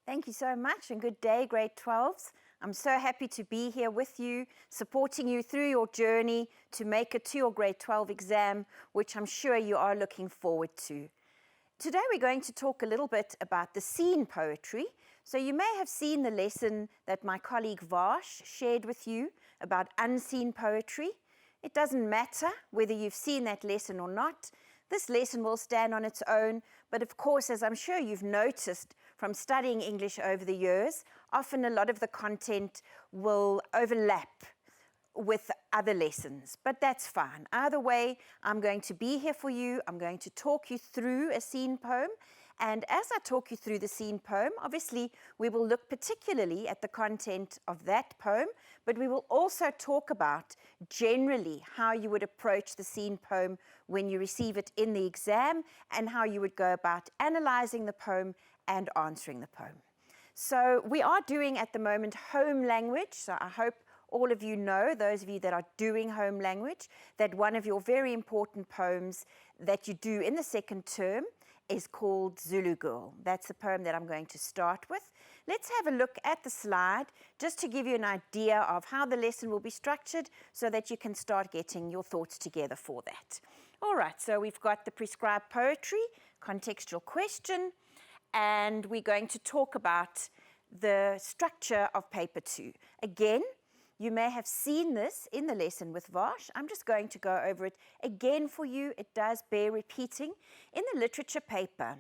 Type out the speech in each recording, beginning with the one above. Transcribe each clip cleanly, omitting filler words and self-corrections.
Thank you so much and good day, grade 12s. I'm so happy to be here with you, supporting you through your journey to make it to your grade 12 exam, which I'm sure you are looking forward to. Today we're going to talk a little bit about the scene poetry. So you may have seen the lesson that my colleague Vash shared with you about unseen poetry. It doesn't matter whether you've seen that lesson or not. This lesson will stand on its own, but of course, as I'm sure you've noticed from studying English over the years, often a lot of the content will overlap with other lessons, but that's fine. Either way, I'm going to be here for you. I'm going to talk you through a scene poem. And as I talk you through the scene poem, obviously we will look particularly at the content of that poem, but we will also talk about generally how you would approach the scene poem when you receive it in the exam and how you would go about analyzing the poem and answering the poem. So we are doing at the moment home language, so I hope all of you know, those of you that are doing home language, that one of your very important poems that you do in the second term is called Zulu Girl. That's the poem that I'm going to start with. Let's have a look at the slide just to give you an idea of how the lesson will be structured so that you can start getting your thoughts together for that. All right, so we've got the prescribed poetry, contextual question, and we're going to talk about the structure of paper 2. Again, you may have seen this in the lesson with Vash. I'm just going to go over it again for you. It does bear repeating. In the literature paper,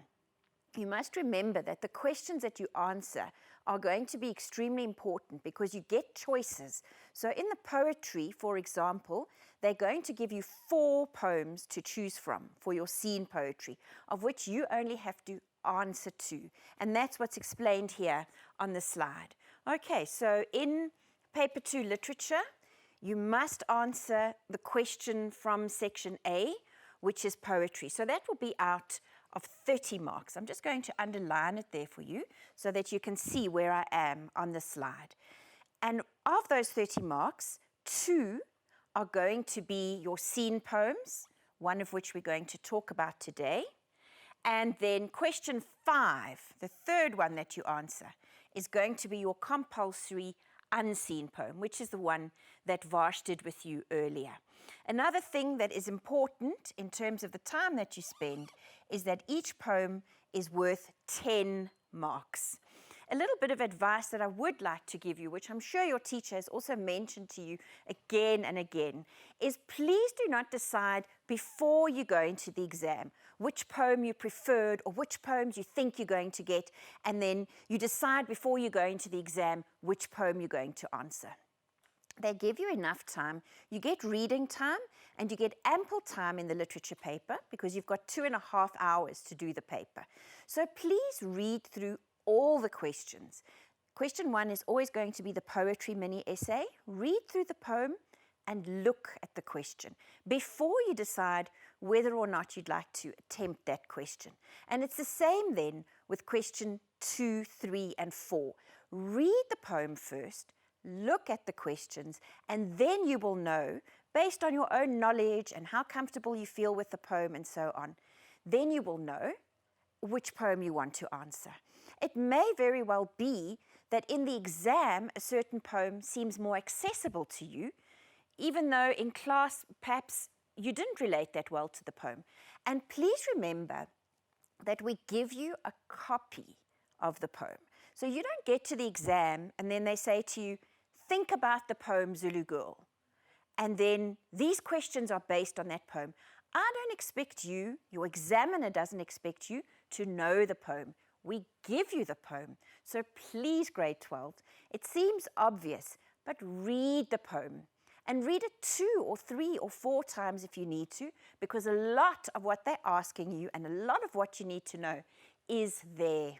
you must remember that the questions that you answer are going to be extremely important because you get choices. So in the poetry, for example, they're going to give you 4 poems to choose from for your scene poetry, of which you only have to answer 2. And that's what's explained here on the slide. Okay, so in Paper 2 literature, you must answer the question from section A, which is poetry. So that will be out of 30 marks. I'm just going to underline it there for you so that you can see where I am on the slide. And of those 30 marks, 2 are going to be your scene poems, one of which we're going to talk about today. And then question 5, the third one that you answer, is going to be your compulsory unseen poem, which is the one that Vash did with you earlier. Another thing that is important in terms of the time that you spend is that each poem is worth 10 marks. A little bit of advice that I would like to give you, which I'm sure your teacher has also mentioned to you again and again, is please do not decide before you go into the exam which poem you preferred or which poems you think you're going to get, and then you decide before you go into the exam which poem you're going to answer. They give you enough time. You get reading time and you get ample time in the literature paper because you've got 2.5 hours to do the paper. So please read through all the questions. Question 1 is always going to be the poetry mini essay. Read through the poem and look at the question before you decide whether or not you'd like to attempt that question. And it's the same then with question 2, 3, and 4. Read the poem first, look at the questions, and then you will know, based on your own knowledge and how comfortable you feel with the poem and so on, then you will know which poem you want to answer. It may very well be that in the exam, a certain poem seems more accessible to you, even though in class, perhaps you didn't relate that well to the poem. And please remember that we give you a copy of the poem. So you don't get to the exam and then they say to you, think about the poem Zulu Girl. And then these questions are based on that poem. I don't expect you, your examiner doesn't expect you to know the poem. We give you the poem. So please, grade 12, it seems obvious, but read the poem. And read it 2 or 3 or 4 times if you need to, because a lot of what they're asking you and a lot of what you need to know is there.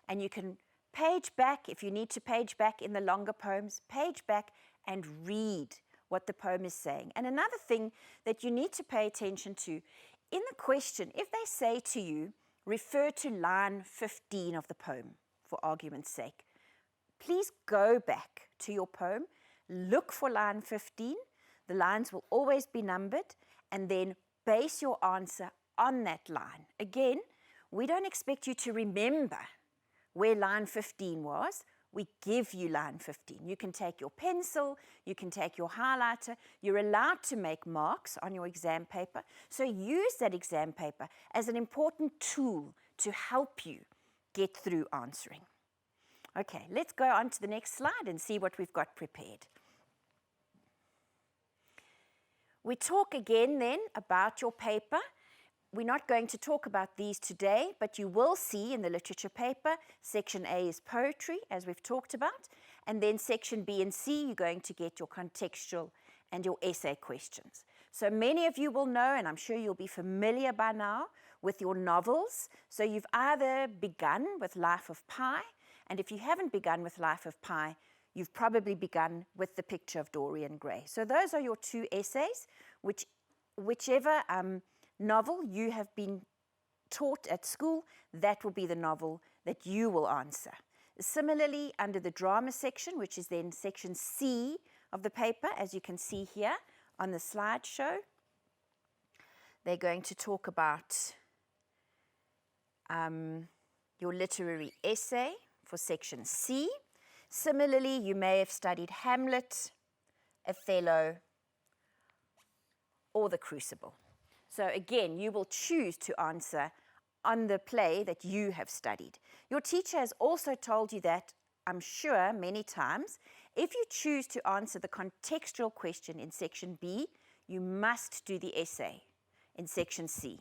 And you can page back, if you need to page back in the longer poems, page back and read what the poem is saying. And another thing that you need to pay attention to, in the question, if they say to you, refer to line 15 of the poem, for argument's sake, please go back to your poem, look for line 15, the lines will always be numbered, and then base your answer on that line. Again, we don't expect you to remember where line 15 was, we give you line 15. You can take your pencil, you can take your highlighter. You're allowed to make marks on your exam paper. So use that exam paper as an important tool to help you get through answering. Okay, let's go on to the next slide and see what we've got prepared. We talk again then about your paper. We're not going to talk about these today, but you will see in the literature paper, section A is poetry, as we've talked about, and then section B and C, you're going to get your contextual and your essay questions. So many of you will know, and I'm sure you'll be familiar by now, with your novels. So you've either begun with Life of Pi, and if you haven't begun with Life of Pi, you've probably begun with The Picture of Dorian Gray. So those are your two essays, whichever novel you have been taught at school, that will be the novel that you will answer. Similarly, under the drama section, which is then section C of the paper, as you can see here on the slideshow, they're going to talk about your literary essay for section C. Similarly, you may have studied Hamlet, Othello, or The Crucible. So again, you will choose to answer on the play that you have studied. Your teacher has also told you that, I'm sure, many times, if you choose to answer the contextual question in section B, you must do the essay in section C.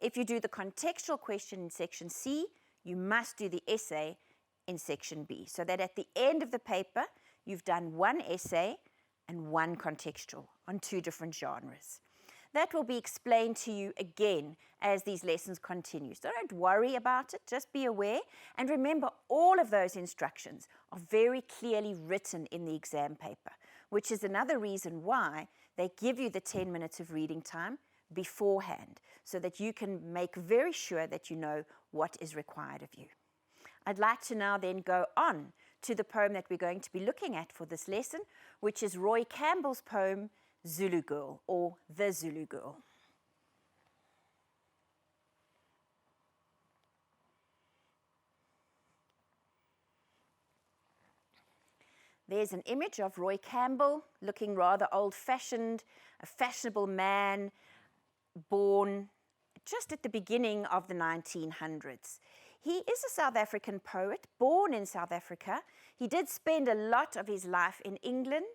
If you do the contextual question in section C, you must do the essay in section B, so that at the end of the paper, you've done one essay and one contextual on two different genres. That will be explained to you again as these lessons continue. So don't worry about it, just be aware. And remember, all of those instructions are very clearly written in the exam paper, which is another reason why they give you the 10 minutes of reading time beforehand, so that you can make very sure that you know what is required of you. I'd like to now then go on to the poem that we're going to be looking at for this lesson, which is Roy Campbell's poem, Zulu Girl, or The Zulu Girl. There's an image of Roy Campbell looking rather old-fashioned, a fashionable man born just at the beginning of the 1900s. He is a South African poet, born in South Africa. He did spend a lot of his life in England,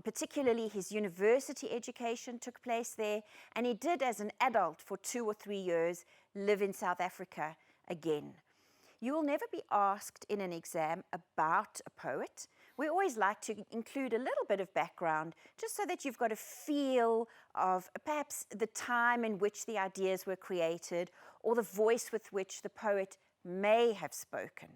particularly his university education took place there, and he did, as an adult for 2 or 3 years, live in South Africa again. You will never be asked in an exam about a poet. We always like to include a little bit of background, just so that you've got a feel of perhaps the time in which the ideas were created, or the voice with which the poet may have spoken.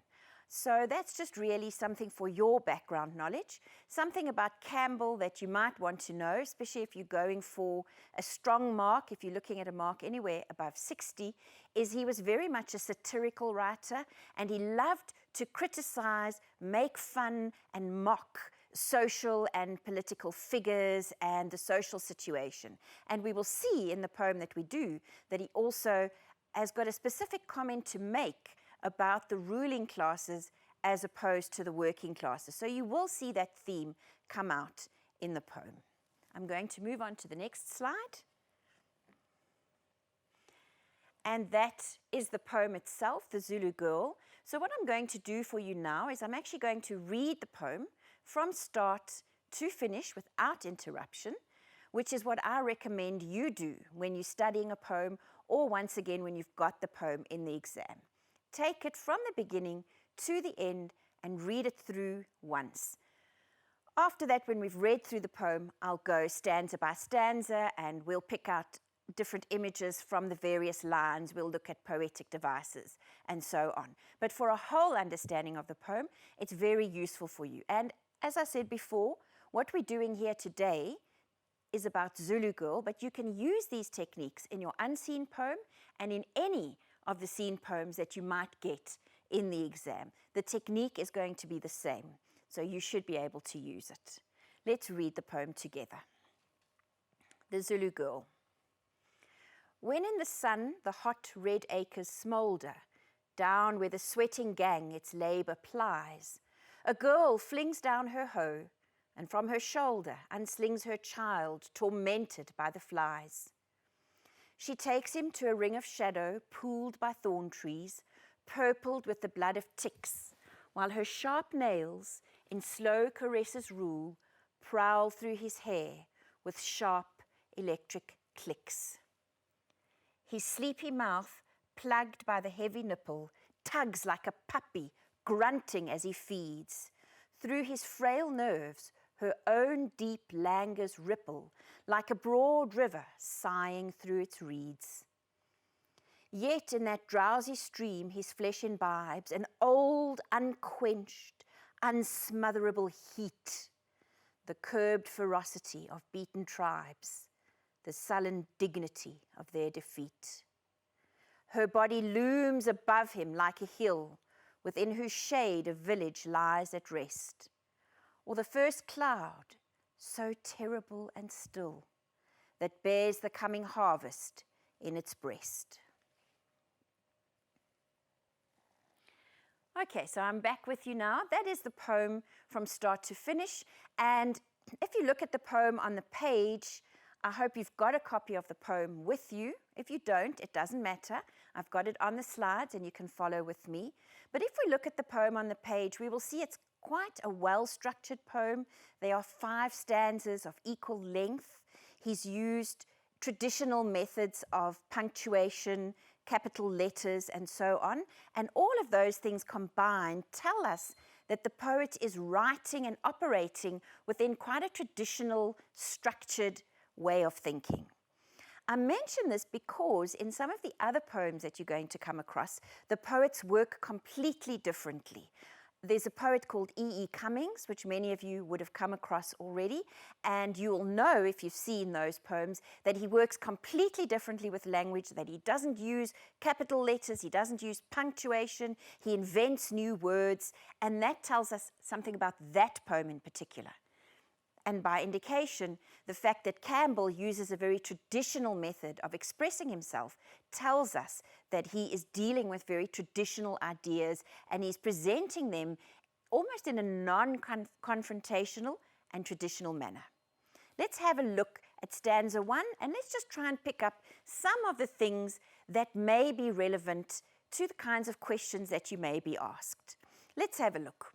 So that's just really something for your background knowledge. Something about Campbell that you might want to know, especially if you're going for a strong mark, if you're looking at a mark anywhere above 60, is he was very much a satirical writer, and he loved to criticize, make fun, and mock social and political figures and the social situation. And we will see in the poem that we do that he also has got a specific comment to make about the ruling classes as opposed to the working classes. So you will see that theme come out in the poem. I'm going to move on to the next slide. And that is the poem itself, The Zulu Girl. So what I'm going to do for you now is I'm actually going to read the poem from start to finish without interruption, which is what I recommend you do when you're studying a poem, or once again when you've got the poem in the exam. Take it from the beginning to the end and read it through once. After that, when we've read through the poem, I'll go stanza by stanza and we'll pick out different images from the various lines. We'll look at poetic devices and so on. But for a whole understanding of the poem, it's very useful for you. And as I said before, what we're doing here today is about Zulu Girl, but you can use these techniques in your unseen poem and in any of the seen poems that you might get in the exam. The technique is going to be the same, so you should be able to use it. Let's read the poem together. The Zulu Girl. When in the sun the hot red acres smoulder, down where the sweating gang its labour plies. A girl flings down her hoe, and from her shoulder unslings her child, tormented by the flies. She takes him to a ring of shadow, pooled by thorn trees, purpled with the blood of ticks, while her sharp nails, in slow caresses rule, prowl through his hair with sharp electric clicks. His sleepy mouth, plugged by the heavy nipple, tugs like a puppy, grunting as he feeds. Through his frail nerves, her own deep languors ripple, like a broad river sighing through its reeds. Yet in that drowsy stream his flesh imbibes an old, unquenched, unsmotherable heat, the curbed ferocity of beaten tribes, the sullen dignity of their defeat. Her body looms above him like a hill, within whose shade a village lies at rest, or the first cloud, so terrible and still, that bears the coming harvest in its breast. Okay, so I'm back with you now. That is the poem from start to finish. And if you look at the poem on the page, I hope you've got a copy of the poem with you. If you don't, it doesn't matter. I've got it on the slides and you can follow with me. But if we look at the poem on the page, we will see it's quite a well-structured poem. There are 5 stanzas of equal length. He's used traditional methods of punctuation, capital letters, and so on. And all of those things combined tell us that the poet is writing and operating within quite a traditional, structured way of thinking. I mention this because in some of the other poems that you're going to come across, the poets work completely differently. There's a poet called E.E. Cummings, which many of you would have come across already, and you will know if you've seen those poems that he works completely differently with language, that he doesn't use capital letters, he doesn't use punctuation, he invents new words, and that tells us something about that poem in particular. And by indication, the fact that Campbell uses a very traditional method of expressing himself tells us that he is dealing with very traditional ideas and he's presenting them almost in a non-confrontational and traditional manner. Let's have a look at stanza 1 and let's just try and pick up some of the things that may be relevant to the kinds of questions that you may be asked. Let's have a look.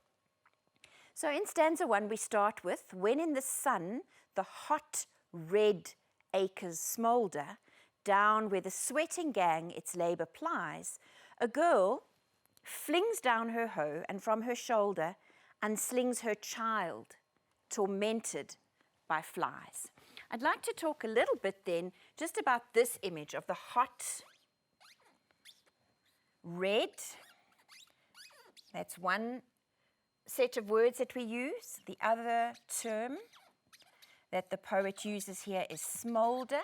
So in stanza 1, we start with, when in the sun the hot red acres smoulder, down where the sweating gang its labour plies, a girl flings down her hoe and from her shoulder unslings her child, tormented by flies. I'd like to talk a little bit then just about this image of the hot red. That's one set of words that we use. The other term that the poet uses here is smoulder,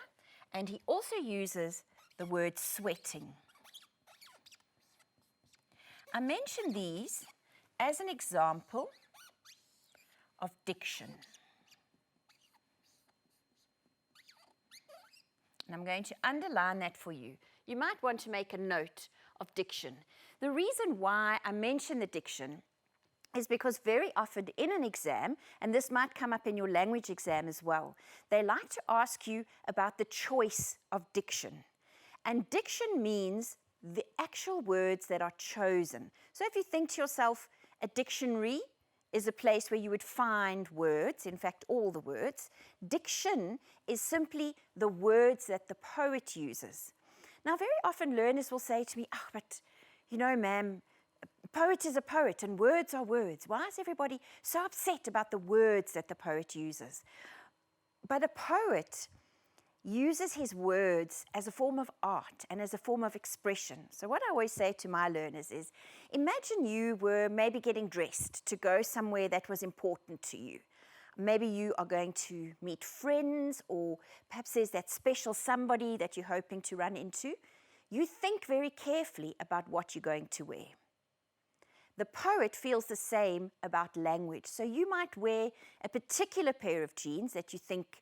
and he also uses the word sweating. I mention these as an example of diction. And I'm going to underline that for you. You might want to make a note of diction. The reason why I mention the diction is because very often in an exam, and this might come up in your language exam as well, they like to ask you about the choice of diction. And diction means the actual words that are chosen. So if you think to yourself, a dictionary is a place where you would find words, in fact, all the words. Diction is simply the words that the poet uses. Now, very often learners will say to me, oh, but you know, ma'am, poet is a poet and words are words. Why is everybody so upset about the words that the poet uses? But a poet uses his words as a form of art and as a form of expression. So what I always say to my learners is, imagine you were maybe getting dressed to go somewhere that was important to you. Maybe you are going to meet friends, or perhaps there's that special somebody that you're hoping to run into. You think very carefully about what you're going to wear. The poet feels the same about language. So you might wear a particular pair of jeans that you think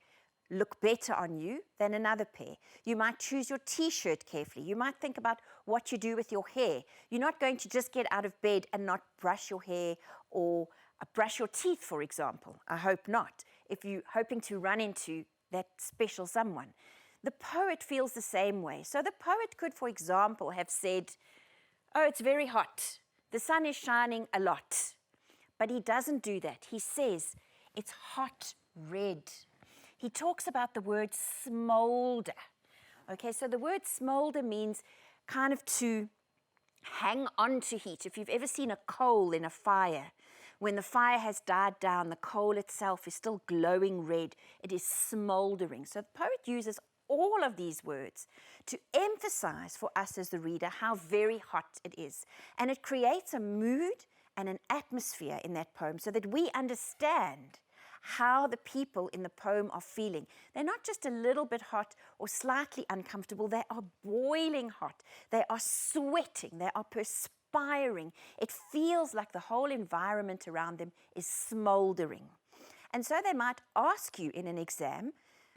look better on you than another pair. You might choose your t-shirt carefully. You might think about what you do with your hair. You're not going to just get out of bed and not brush your hair or brush your teeth, for example. I hope not, if you're hoping to run into that special someone. The poet feels the same way. So the poet could, for example, have said, oh, it's very hot. The sun is shining a lot. But he doesn't do that. He says, it's hot red. He talks about the word smolder. Okay, so the word smolder means kind of to hang on to heat. If you've ever seen a coal in a fire, when the fire has died down, the coal itself is still glowing red. It is smoldering. So the poet uses all of these words to emphasize for us as the reader how very hot it is. And it creates a mood and an atmosphere in that poem so that we understand how the people in the poem are feeling. They're not just a little bit hot or slightly uncomfortable. They are boiling hot. They are sweating. They are perspiring. It feels like the whole environment around them is smoldering. And so they might ask you in an exam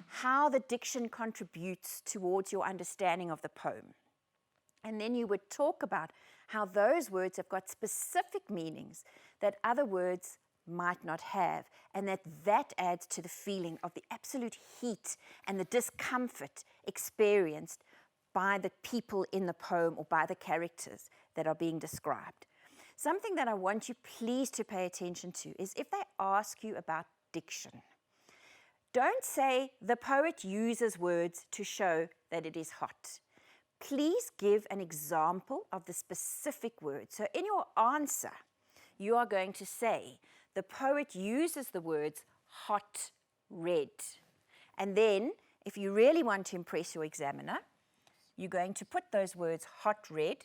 how the diction contributes towards your understanding of the poem. And then you would talk about how those words have got specific meanings that other words might not have, and that adds to the feeling of the absolute heat and the discomfort experienced by the people in the poem or by the characters that are being described. Something that I want you please to pay attention to is if they ask you about diction, don't say the poet uses words to show that it is hot. Please give an example of the specific word. So in your answer, you are going to say, the poet uses the words hot red. And then, if you really want to impress your examiner, you're going to put those words hot red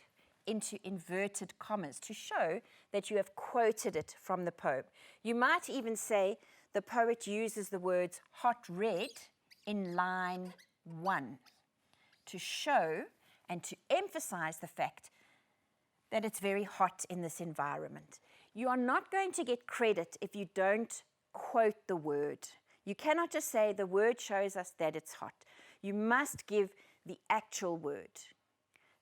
into inverted commas to show that you have quoted it from the poem. You might even say the poet uses the words hot red in line 1 to show and to emphasize the fact that it's very hot in this environment. You are not going to get credit if you don't quote the word. You cannot just say the word shows us that it's hot. You must give the actual word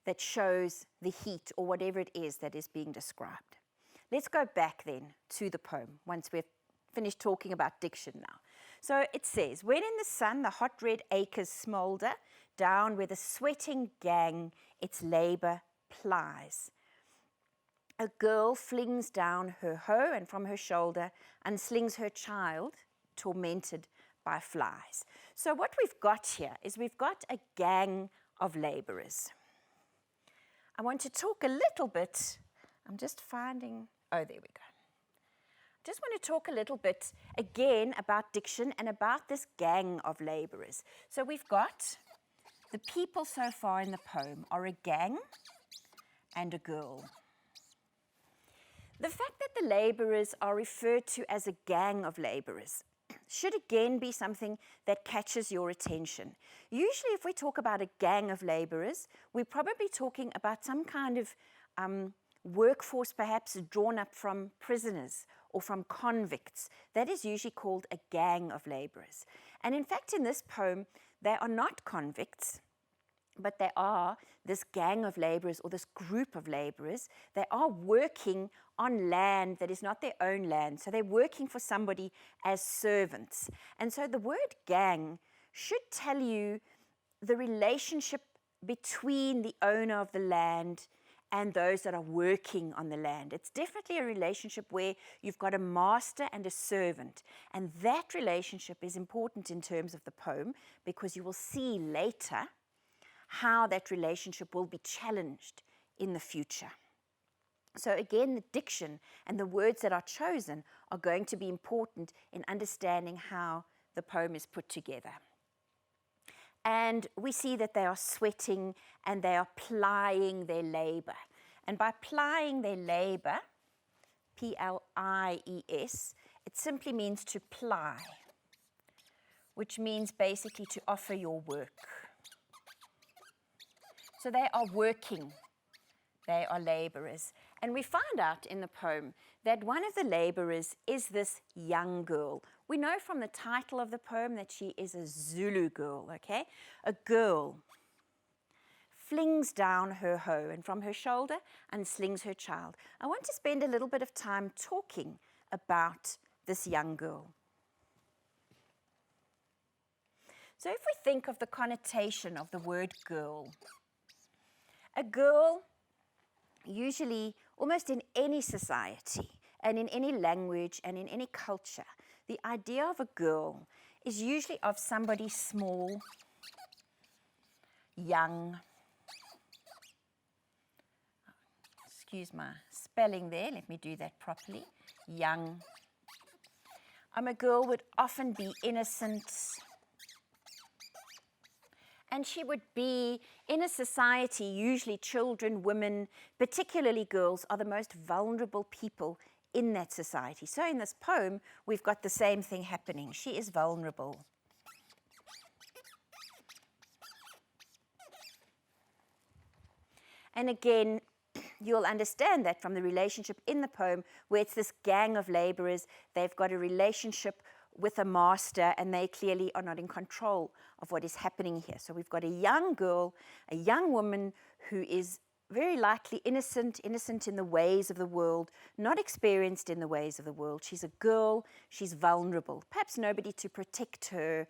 that shows the heat or whatever it is that is being described. Let's go back then to the poem once we've finished talking about diction now. So it says, when in the sun the hot red acres smolder, down where the sweating gang its labor plies. A girl flings down her hoe and from her shoulder unslings her child, tormented by flies. So what we've got here is we've got a gang of laborers. I want to talk a little bit, I'm just finding, oh, there we go. I just want to talk a little bit again about diction and about this gang of laborers. So we've got the people so far in the poem are a gang and a girl. The fact that the laborers are referred to as a gang of laborers should again be something that catches your attention. Usually if we talk about a gang of laborers, we're probably talking about some kind of workforce perhaps drawn up from prisoners or from convicts. That is usually called a gang of laborers. And in fact, in this poem, they are not convicts, but they are this gang of laborers or this group of laborers. They are working on land that is not their own land. So they're working for somebody as servants. And so the word gang should tell you the relationship between the owner of the land and those that are working on the land. It's definitely a relationship where you've got a master and a servant. And that relationship is important in terms of the poem because you will see later how that relationship will be challenged in the future. So again, the diction and the words that are chosen are going to be important in understanding how the poem is put together. And we see that they are sweating and they are plying their labor. And by plying their labor, P-L-I-E-S, it simply means to ply, which means basically to offer your work. So they are working They are laborers. And we find out in the poem that one of the laborers is this young girl. We know from the title of the poem that she is a Zulu girl, okay? A girl flings down her hoe and from her shoulder unslings her child. I want to spend a little bit of time talking about this young girl. So if we think of the connotation of the word girl, a girl usually almost in any society and in any language and in any culture, the idea of a girl is usually of somebody small, young. Excuse my spelling there, let me do that properly. Young. A girl would often be innocent. And she would be, in a society, usually children, women, particularly girls, are the most vulnerable people in that society. So in this poem, we've got the same thing happening. She is vulnerable. And again, you'll understand that from the relationship in the poem, where it's this gang of laborers. They've got a relationship with a master, and they clearly are not in control of what is happening here. So we've got a young girl, a young woman who is very likely innocent in the ways of the world, not experienced in the ways of the world. She's a girl, she's vulnerable. Perhaps nobody to protect her,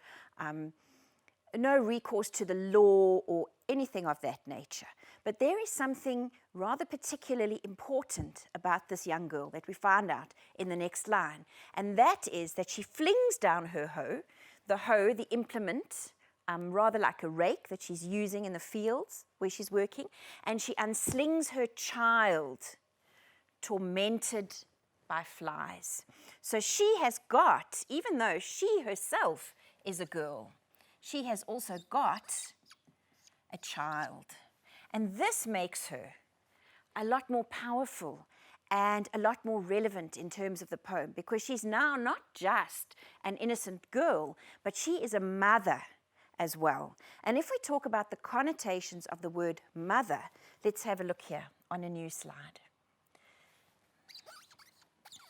no recourse to the law or anything of that nature. But there is something rather particularly important about this young girl that we find out in the next line. And that is that she flings down her hoe, the implement, rather like a rake that she's using in the fields where she's working, and she unslings her child, tormented by flies. So she has got, even though she herself is a girl, she has also got a child. And this makes her a lot more powerful and a lot more relevant in terms of the poem, because she's now not just an innocent girl, but she is a mother as well. And if we talk about the connotations of the word mother, let's have a look here on a new slide.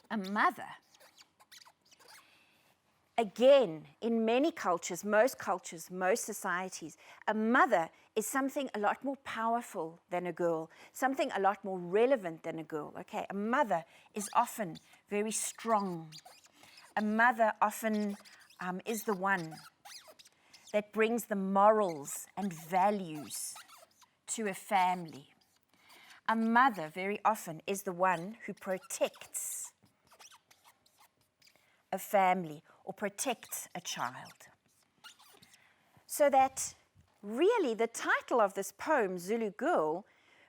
A mother, again, in many cultures, most societies, a mother is something a lot more powerful than a girl, something a lot more relevant than a girl, okay? A mother is often very strong. A mother often is the one that brings the morals and values to a family. A mother very often is the one who protects a family or protects a child. So that really the title of this poem, Zulu Girl,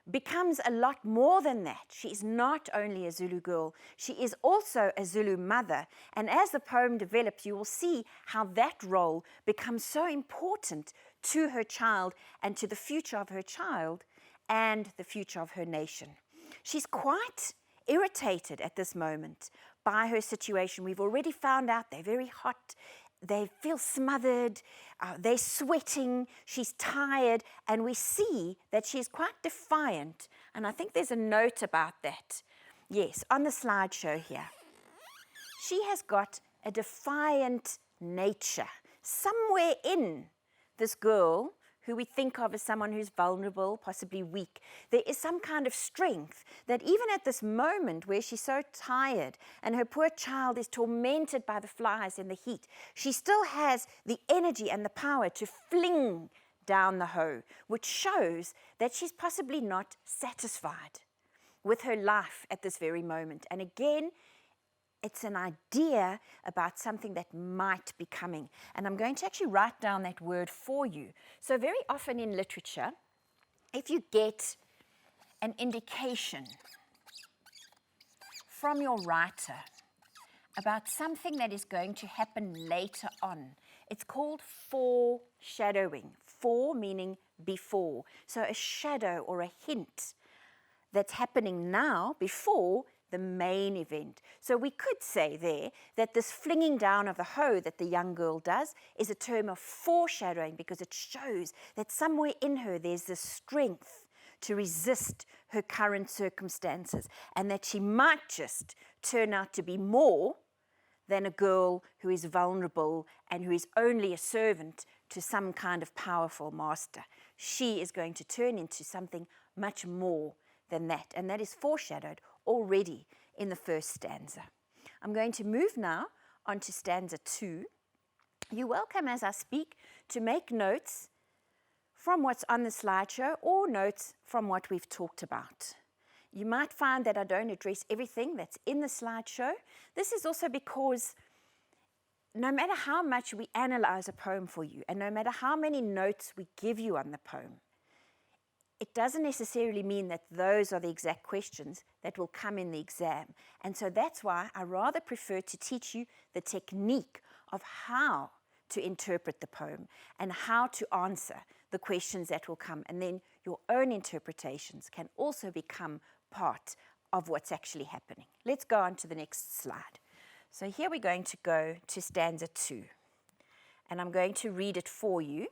becomes a lot more than that. She is not only a Zulu girl, she is also a Zulu mother. And as the poem develops, you will see how that role becomes so important to her child and to the future of her child and the future of her nation. She's quite irritated at this moment by her situation. We've already found out they're very hot, they feel smothered, they're sweating, she's tired, and we see that she's quite defiant. And I think there's a note about that. Yes, on the slideshow here. She has got a defiant nature somewhere in this girl who we think of as someone who's vulnerable, possibly weak. There is some kind of strength that even at this moment where she's so tired and her poor child is tormented by the flies in the heat, she still has the energy and the power to fling down the hoe, which shows that she's possibly not satisfied with her life at this very moment. And again, it's an idea about something that might be coming. And I'm going to actually write down that word for you. So very often in literature, if you get an indication from your writer about something that is going to happen later on, it's called foreshadowing. Fore meaning before. So a shadow or a hint that's happening now before the main event. So we could say there that this flinging down of the hoe that the young girl does is a term of foreshadowing, because it shows that somewhere in her there's this strength to resist her current circumstances, and that she might just turn out to be more than a girl who is vulnerable and who is only a servant to some kind of powerful master. She is going to turn into something much more than that, and that is foreshadowed already in the first stanza. I'm going to move now on to stanza 2. You're welcome as I speak to make notes from what's on the slideshow or notes from what we've talked about. You might find that I don't address everything that's in the slideshow. This is also because no matter how much we analyze a poem for you, and no matter how many notes we give you on the poem, it doesn't necessarily mean that those are the exact questions that will come in the exam. And so that's why I rather prefer to teach you the technique of how to interpret the poem and how to answer the questions that will come. And then your own interpretations can also become part of what's actually happening. Let's go on to the next slide. So here we're going to go to stanza 2, and I'm going to read it for you.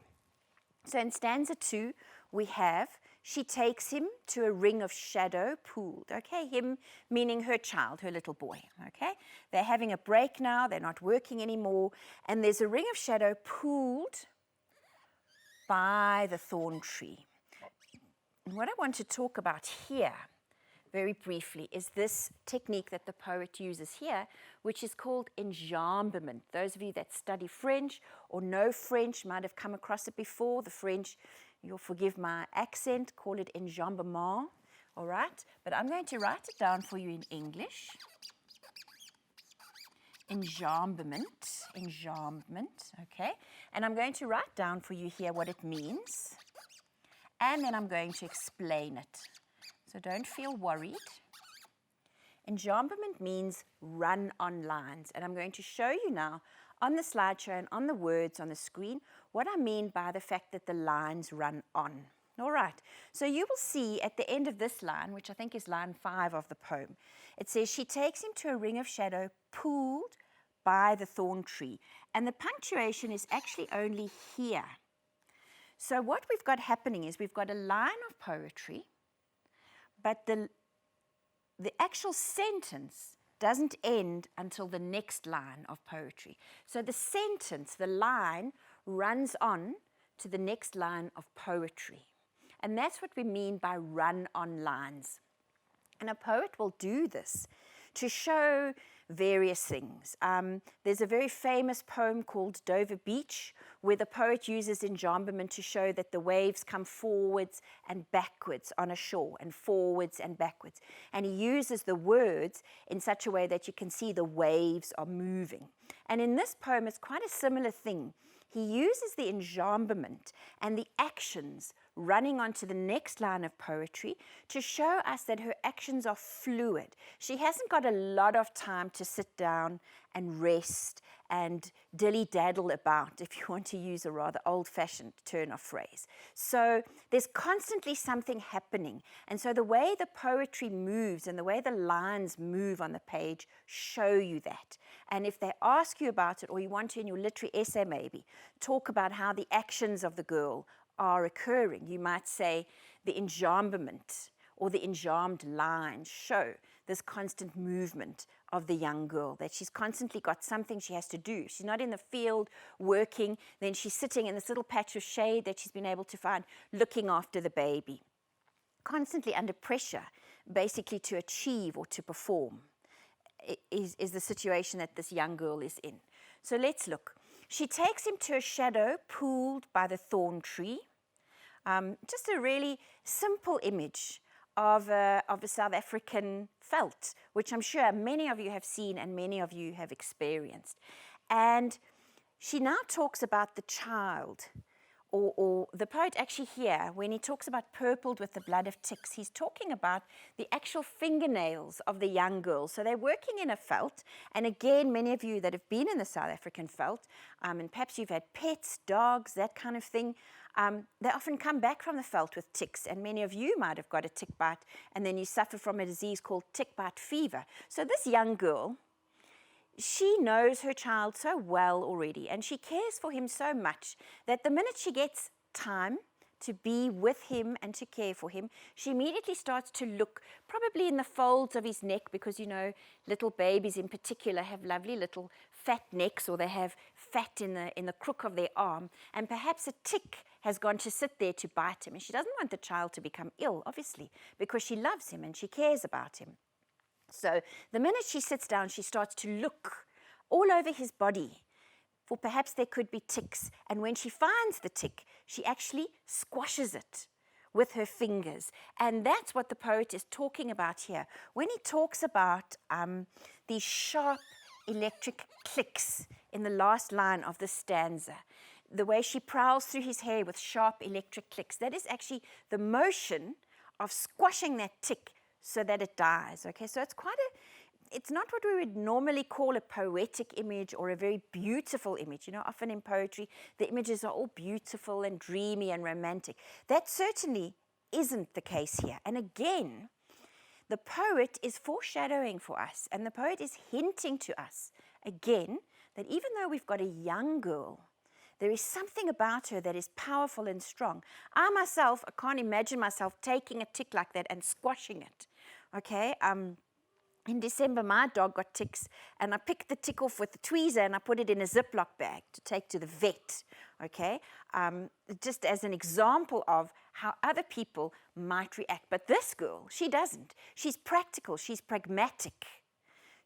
So in stanza 2, we have, she takes him to a ring of shadow pooled. Okay, him meaning her child, her little boy. Okay, they're having a break now, they're not working anymore, and there's a ring of shadow pooled by the thorn tree. And what I want to talk about here very briefly is this technique that the poet uses here, which is called enjambement. Those of you that study French or know French might have come across it before. The French, you'll forgive my accent, call it enjambement, all right? But I'm going to write it down for you in English. Enjambement, okay? And I'm going to write down for you here what it means, and then I'm going to explain it. So don't feel worried. Enjambement means run on lines. And I'm going to show you now on the slideshow and on the words on the screen what I mean by the fact that the lines run on. All right. So you will see at the end of this line, which I think is line 5 of the poem, it says, she takes him to a ring of shadow pooled by the thorn tree. And the punctuation is actually only here. So what we've got happening is we've got a line of poetry, but the actual sentence doesn't end until the next line of poetry. So the sentence, the line, runs on to the next line of poetry. And that's what we mean by run on lines. And a poet will do this to show various things. There's a very famous poem called Dover Beach, where the poet uses enjambment to show that the waves come forwards and backwards on a shore, and forwards and backwards. And he uses the words in such a way that you can see the waves are moving. And in this poem, it's quite a similar thing. He uses the enjambment and the actions running onto the next line of poetry to show us that her actions are fluid. She hasn't got a lot of time to sit down and rest and dilly-daddle about, if you want to use a rather old-fashioned turn of phrase. So there's constantly something happening. And so the way the poetry moves and the way the lines move on the page show you that. And if they ask you about it, or you want to in your literary essay maybe, talk about how the actions of the girl are occurring, you might say the enjambment or the enjambed lines show this constant movement of the young girl, that she's constantly got something she has to do. She's not in the field working, then she's sitting in this little patch of shade that she's been able to find, looking after the baby. Constantly under pressure, basically to achieve or to perform, is the situation that this young girl is in. So let's look. She takes him to a shadow pooled by the thorn tree. Just a really simple image of a South African veld, which I'm sure many of you have seen and many of you have experienced. And she now talks about the child, or the poet actually here, when he talks about purpled with the blood of ticks, he's talking about the actual fingernails of the young girl. So they're working in a veld, and again, many of you that have been in the South African veld, and perhaps you've had pets, dogs, that kind of thing, they often come back from the veld with ticks, and many of you might have got a tick bite, and then you suffer from a disease called tick bite fever. So this young girl, she knows her child so well already, and she cares for him so much that the minute she gets time to be with him and to care for him, she immediately starts to look, probably in the folds of his neck, because you know, little babies in particular have lovely little fat necks, or they have fat in the crook of their arm, and perhaps a tick has gone to sit there to bite him, and she doesn't want the child to become ill, obviously, because she loves him and she cares about him. So the minute she sits down, she starts to look all over his body, for perhaps there could be ticks. And when she finds the tick, she actually squashes it with her fingers. And that's what the poet is talking about here. When he talks about these sharp electric clicks in the last line of the stanza, the way she prowls through his hair with sharp electric clicks, that is actually the motion of squashing that tick so that it dies. Okay, so it's not what we would normally call a poetic image or a very beautiful image. You know, often in poetry, the images are all beautiful and dreamy and romantic. That certainly isn't the case here. And again, the poet is foreshadowing for us, and the poet is hinting to us, again, that even though we've got a young girl, there is something about her that is powerful and strong. I myself, I can't imagine myself taking a tick like that and squashing it. Okay, in December, my dog got ticks, and I picked the tick off with the tweezer and I put it in a Ziploc bag to take to the vet, okay? Just as an example of how other people might react. But this girl, she doesn't. She's practical, she's pragmatic.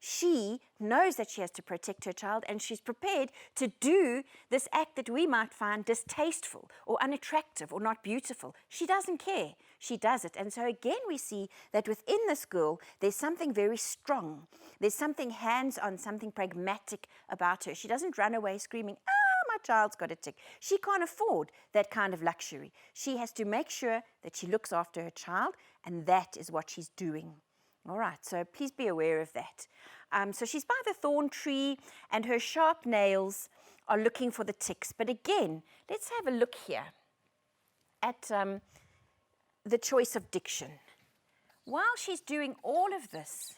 She knows that she has to protect her child, and she's prepared to do this act that we might find distasteful or unattractive or not beautiful. She doesn't care. She does it. And so again, we see that within this girl, there's something very strong. There's something hands-on, something pragmatic about her. She doesn't run away screaming, "Ah, my child's got a tick." She can't afford that kind of luxury. She has to make sure that she looks after her child, and that is what she's doing. All right, so please be aware of that. So she's by the thorn tree, and her sharp nails are looking for the ticks. But again, let's have a look here at the choice of diction. While she's doing all of this,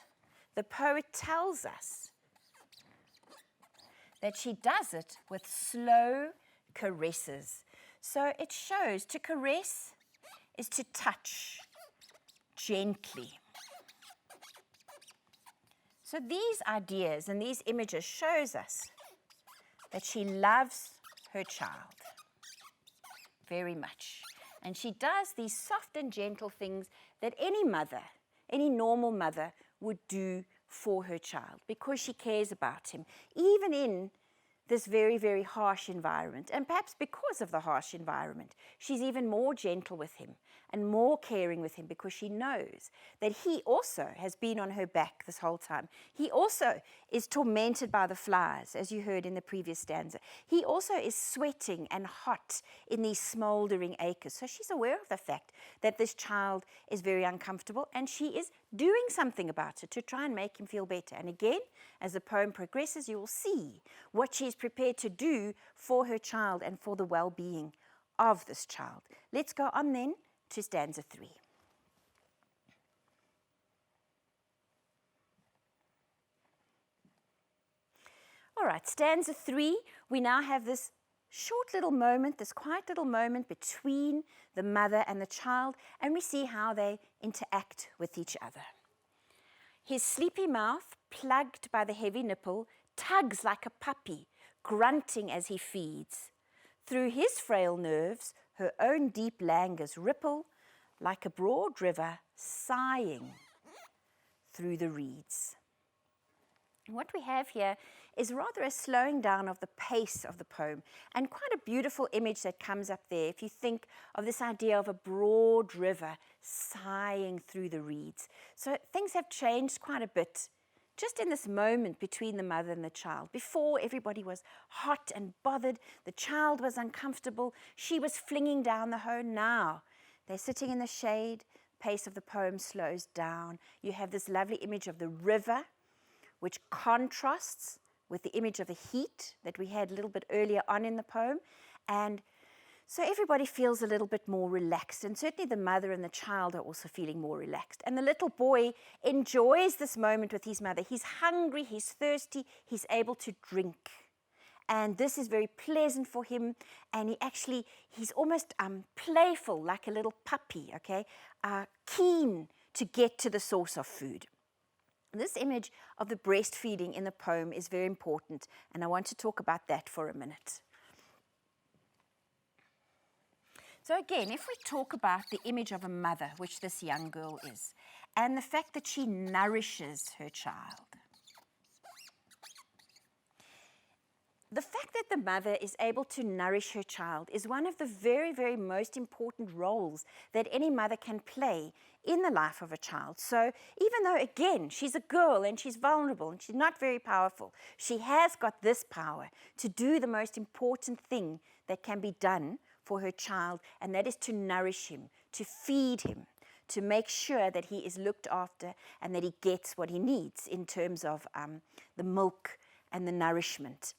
the poet tells us that she does it with slow caresses. So it shows to caress is to touch gently. So these ideas and these images shows us that she loves her child very much. And she does these soft and gentle things that any mother, any normal mother would do for her child, because she cares about him, even in this very, very harsh environment. And perhaps because of the harsh environment, she's even more gentle with him and more caring with him, because she knows that he also has been on her back this whole time. He also is tormented by the flies, as you heard in the previous stanza. He also is sweating and hot in these smoldering acres. So she's aware of the fact that this child is very uncomfortable, and she is doing something about it to try and make him feel better. And again, as the poem progresses, you will see what she's prepared to do for her child and for the well-being of this child. Let's go on then to stanza 3. All right, stanza 3, we now have this short little moment, this quiet little moment between the mother and the child, and we see how they interact with each other. His sleepy mouth, plugged by the heavy nipple, tugs like a puppy, grunting as he feeds. Through his frail nerves, her own deep languors ripple like a broad river sighing through the reeds. What we have here is rather a slowing down of the pace of the poem, and quite a beautiful image that comes up there if you think of this idea of a broad river sighing through the reeds. So things have changed quite a bit just in this moment between the mother and the child. Before, everybody was hot and bothered. The child was uncomfortable. She was flinging down the hoe. Now they're sitting in the shade. The pace of the poem slows down. You have this lovely image of the river, which contrasts with the image of the heat that we had a little bit earlier on in the poem. And so everybody feels a little bit more relaxed, and certainly the mother and the child are also feeling more relaxed. And the little boy enjoys this moment with his mother. He's hungry, he's thirsty, he's able to drink. and this is very pleasant for him, and he's almost playful, like a little puppy, okay, keen to get to the source of food. This image of the breastfeeding in the poem is very important, and I want to talk about that for a minute. So again, if we talk about the image of a mother, which this young girl is, and the fact that she nourishes her child, the fact that the mother is able to nourish her child is one of the very, very most important roles that any mother can play in the life of a child. So even though, again, she's a girl and she's vulnerable and she's not very powerful, she has got this power to do the most important thing that can be done for her child, and that is to nourish him, to feed him, to make sure that he is looked after and that he gets what he needs in terms of the milk and the nourishment.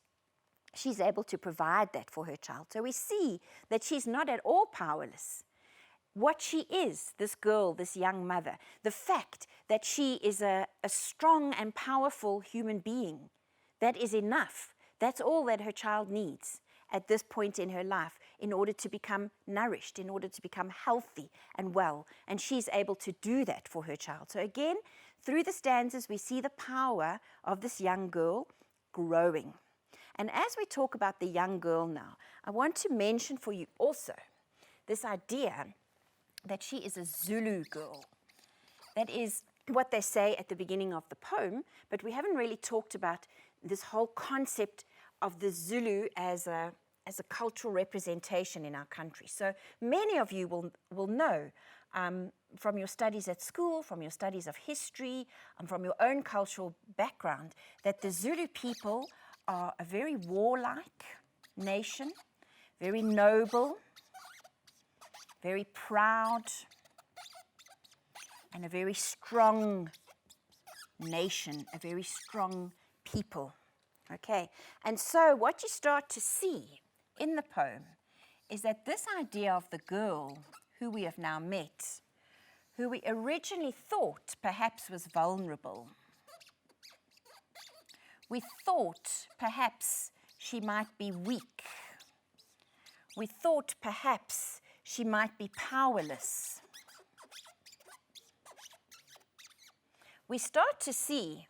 She's able to provide that for her child. So we see that she's not at all powerless. What she is, this girl, this young mother, the fact that she is a strong and powerful human being, that is enough. That's all that her child needs at this point in her life in order to become nourished, in order to become healthy and well. And she's able to do that for her child. So again, through the stanzas, we see the power of this young girl growing. And as we talk about the young girl now, I want to mention for you also this idea that she is a Zulu girl. That is what they say at the beginning of the poem, but we haven't really talked about this whole concept of the Zulu as a cultural representation in our country. So many of you will know from your studies at school, from your studies of history, and from your own cultural background, that the Zulu people are a very warlike nation, very noble, very proud, and a very strong nation, a very strong people. Okay, and so what you start to see in the poem is that this idea of the girl who we have now met, who we originally thought perhaps was vulnerable, we thought perhaps she might be weak. We thought perhaps she might be powerless. We start to see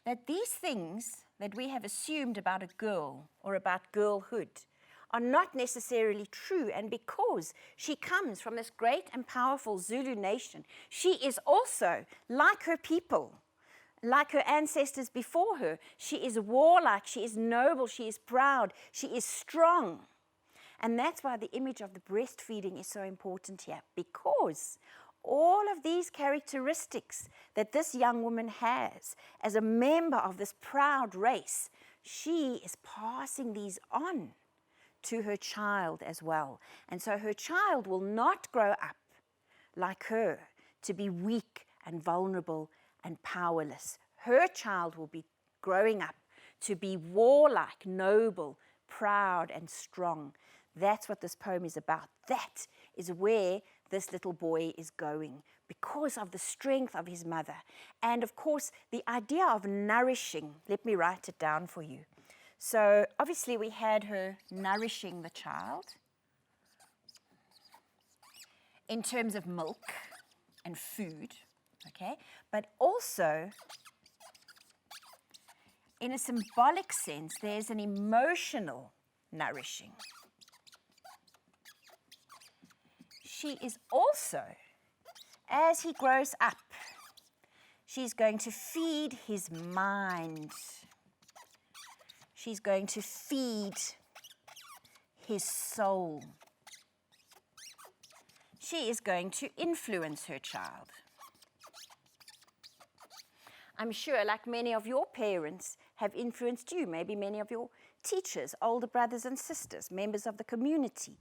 that these things that we have assumed about a girl or about girlhood are not necessarily true. And because she comes from this great and powerful Zulu nation, she is also like her people, like her ancestors before her. She is warlike, she is noble, she is proud, she is strong. And that's why the image of the breastfeeding is so important here, because all of these characteristics that this young woman has as a member of this proud race, she is passing these on to her child as well. And so her child will not grow up like her to be weak and vulnerable and powerless. Her child will be growing up to be warlike, noble, proud, and strong. That's what this poem is about. That is where this little boy is going, because of the strength of his mother. And of course, the idea of nourishing, let me write it down for you. So obviously we had her nourishing the child in terms of milk and food, okay? But also, in a symbolic sense, there's an emotional nourishing. She is also, as he grows up, she's going to feed his mind. She's going to feed his soul. She is going to influence her child. I'm sure, like many of your parents have influenced you, maybe many of your teachers, older brothers and sisters, members of the community,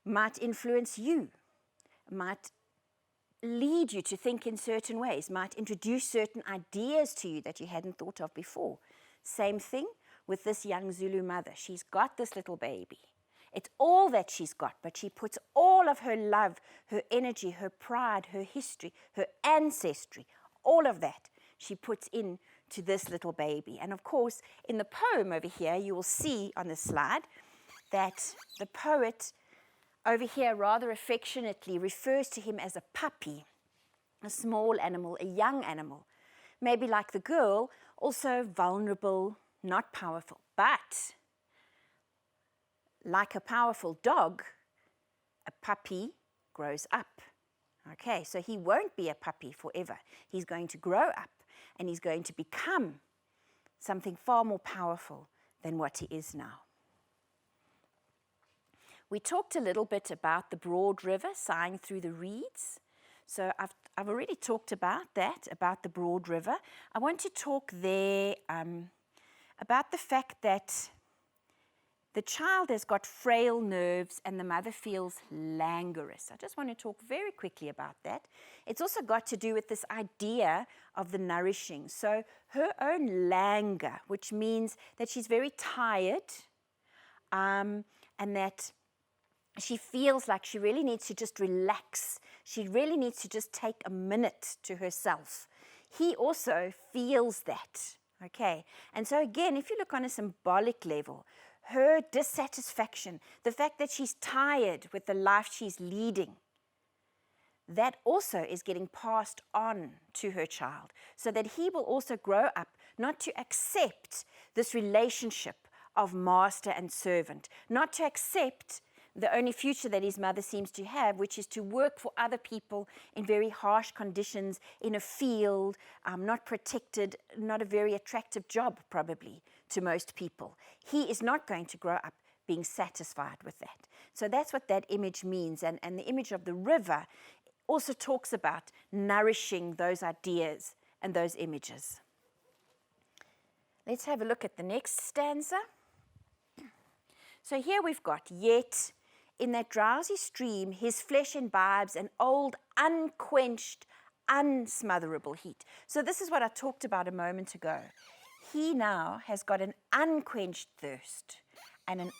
might influence you, might lead you to think in certain ways, might introduce certain ideas to you that you hadn't thought of before. Same thing with this young Zulu mother. She's got this little baby. It's all that she's got, but she puts all of her love, her energy, her pride, her history, her ancestry, all of that she puts in to this little baby. And of course, in the poem over here, you will see on the slide that the poet over here rather affectionately refers to him as a puppy, a small animal, a young animal. Maybe like the girl, also vulnerable, not powerful. But like a powerful dog, a puppy grows up. Okay, so he won't be a puppy forever. He's going to grow up and he's going to become something far more powerful than what he is now. We talked a little bit about the broad river sighing through the reeds. So I've already talked about that, about the broad river. I want to talk there about the fact that the child has got frail nerves and the mother feels languorous. I just want to talk very quickly about that. It's also got to do with this idea of the nourishing. So her own languor, which means that she's very tired and that she feels like she really needs to just relax. She really needs to just take a minute to herself. He also feels that, okay? And so again, if you look on a symbolic level, her dissatisfaction, the fact that she's tired with the life she's leading, that also is getting passed on to her child so that he will also grow up not to accept this relationship of master and servant, not to accept the only future that his mother seems to have, which is to work for other people in very harsh conditions, in a field, not protected, not a very attractive job probably to most people. He is not going to grow up being satisfied with that. So that's what that image means. And the image of the river also talks about nourishing those ideas and those images. Let's have a look at the next stanza. So here we've got, yet in that drowsy stream, his flesh imbibes an old, unquenched, unsmotherable heat. So this is what I talked about a moment ago. He now has got an unquenched thirst and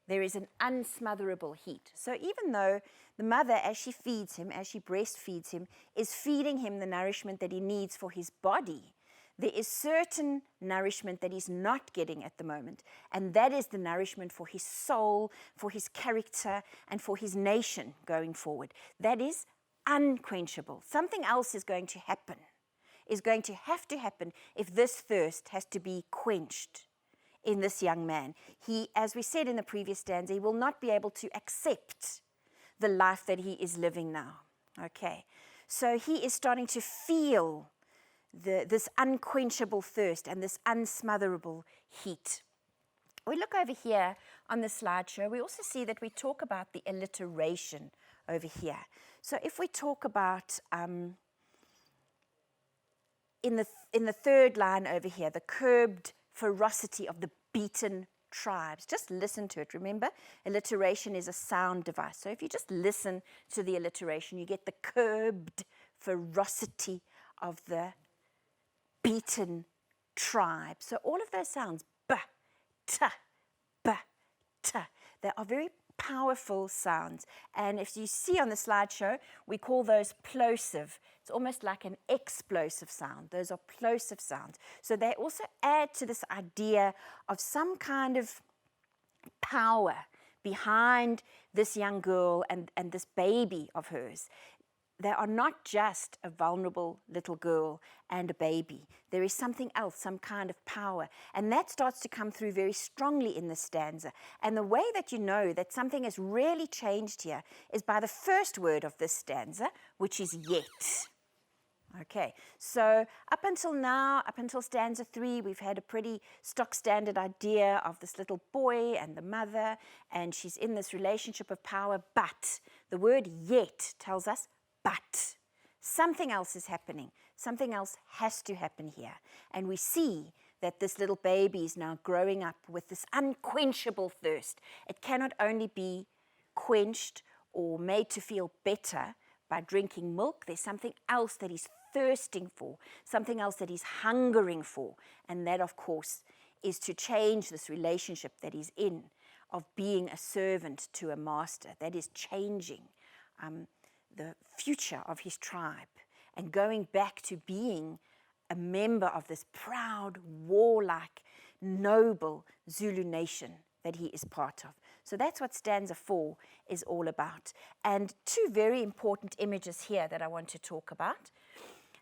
there is an unsmotherable heat. So even though the mother, as she feeds him, as she breastfeeds him, is feeding him the nourishment that he needs for his body, there is certain nourishment that he's not getting at the moment, and that is the nourishment for his soul, for his character, and for his nation going forward. That is unquenchable. Something else is going to happen, is going to have to happen if this thirst has to be quenched in this young man. He, as we said in the previous stanza, he will not be able to accept the life that he is living now. Okay, so he is starting to feel this unquenchable thirst and this unsmotherable heat. We look over here on the slideshow, we also see that we talk about the alliteration over here. So if we talk about, in the third line over here, the curbed ferocity of the beaten tribes. Just listen to it. Remember, alliteration is a sound device. So if you just listen to the alliteration, you get the curbed ferocity of the beaten tribe. So all of those sounds, ba, ta, they are very powerful sounds. And if you see on the slideshow, we call those plosive. It's almost like an explosive sound. Those are plosive sounds. So they also add to this idea of some kind of power behind this young girl and this baby of hers. They are not just a vulnerable little girl and a baby. There is something else, some kind of power. And that starts to come through very strongly in this stanza. And the way that you know that something has really changed here is by the first word of this stanza, which is yet. Okay, so up until now, up until stanza 3, we've had a pretty stock standard idea of this little boy and the mother, and she's in this relationship of power, but the word yet tells us but something else is happening. Something else has to happen here. And we see that this little baby is now growing up with this unquenchable thirst. It cannot only be quenched or made to feel better by drinking milk. There's something else that he's thirsting for, something else that he's hungering for. And that, of course, is to change this relationship that he's in of being a servant to a master. That is changing the future of his tribe and going back to being a member of this proud, warlike, noble Zulu nation that he is part of. So that's what stanza 4 is all about. And two very important images here that I want to talk about,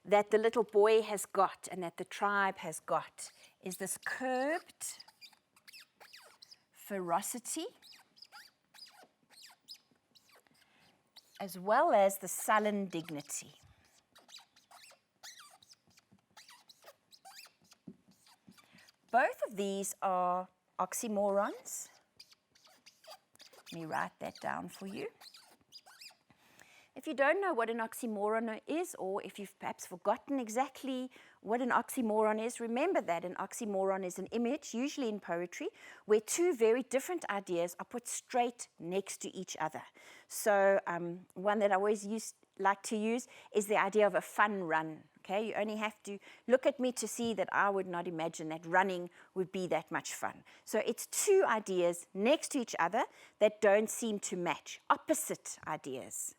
that the little boy has got and that the tribe has got, is this curbed ferocity, as well as the sullen dignity. Both of these are oxymorons. Let me write that down for you. If you don't know what an oxymoron is, or if you've perhaps forgotten exactly what an oxymoron is, remember that an oxymoron is an image, usually in poetry, where two very different ideas are put straight next to each other. So one that I always like to use is the idea of a fun run. Okay, you only have to look at me to see that I would not imagine that running would be that much fun. So it's two ideas next to each other that don't seem to match, opposite ideas.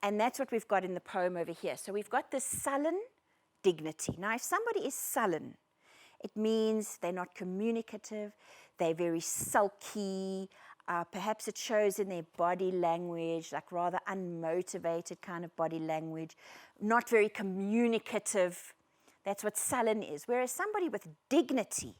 And that's what we've got in the poem over here. So we've got this sullen dignity. Now, if somebody is sullen, it means they're not communicative, they're very sulky, perhaps it shows in their body language, like rather unmotivated kind of body language, not very communicative. That's what sullen is. Whereas somebody with dignity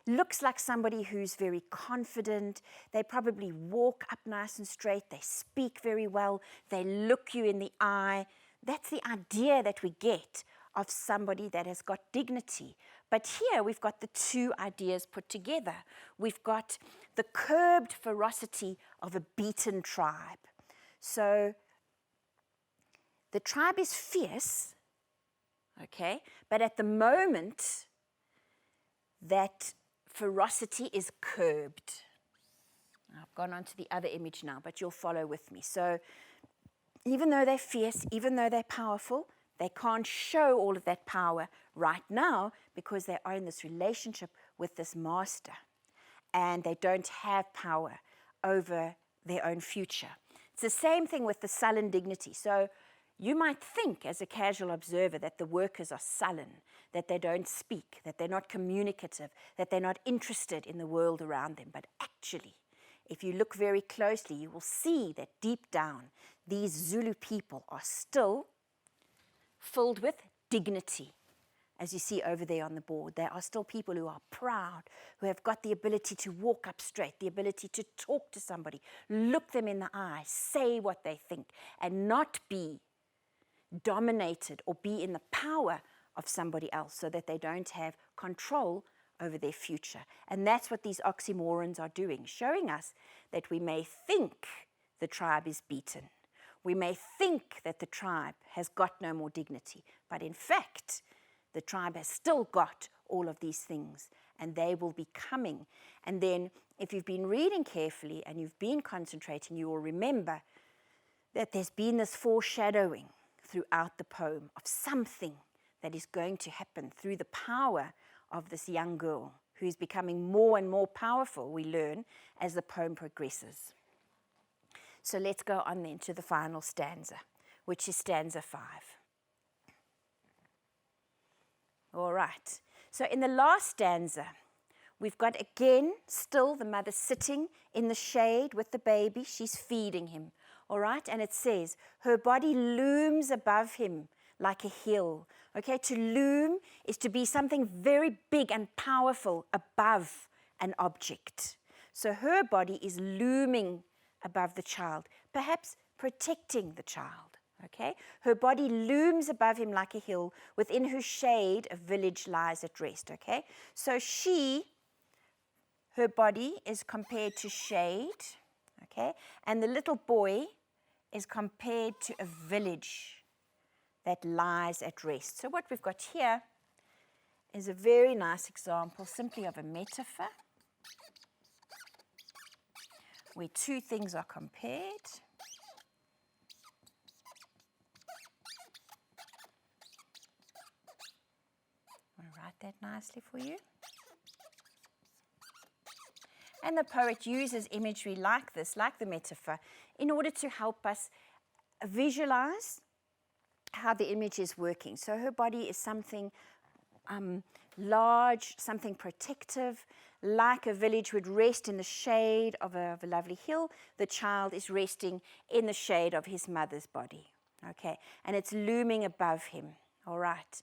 looks like somebody who's very confident. They probably walk up nice and straight. They speak very well. They look you in the eye. That's the idea that we get of somebody that has got dignity. But here we've got the two ideas put together. We've got the curbed ferocity of a beaten tribe. So the tribe is fierce, okay, but at the moment that ferocity is curbed. I've gone on to the other image now, but you'll follow with me. So even though they're fierce, even though they're powerful, they can't show all of that power right now because they are in this relationship with this master and they don't have power over their own future. It's the same thing with the sullen dignity. So you might think as a casual observer that the workers are sullen, that they don't speak, that they're not communicative, that they're not interested in the world around them. But actually, if you look very closely, you will see that deep down, these Zulu people are still filled with dignity. As you see over there on the board, there are still people who are proud, who have got the ability to walk up straight, the ability to talk to somebody, look them in the eye, say what they think, and not be dominated or be in the power of somebody else so that they don't have control over their future. And that's what these oxymorons are doing, showing us that we may think the tribe is beaten. We may think that the tribe has got no more dignity, but in fact, the tribe has still got all of these things, and they will be coming. And then, if you've been reading carefully and you've been concentrating, you will remember that there's been this foreshadowing throughout the poem of something that is going to happen through the power of this young girl who is becoming more and more powerful, we learn, as the poem progresses. So let's go on then to the final stanza, which is stanza 5. All right. So in the last stanza, we've got again still the mother sitting in the shade with the baby. She's feeding him. All right. And it says, her body looms above him like a hill. Okay. To loom is to be something very big and powerful above an object. So her body is looming above the child, perhaps protecting the child. Okay, her body looms above him like a hill, within whose shade a village lies at rest. Okay, so her body is compared to shade, okay, and the little boy is compared to a village that lies at rest. So what we've got here is a very nice example simply of a metaphor where two things are compared. Write that nicely for you. And the poet uses imagery like this, like the metaphor, in order to help us visualize how the image is working. So her body is something large, something protective, like a village would rest in the shade of a lovely hill. The child is resting in the shade of his mother's body, okay? And it's looming above him, all right?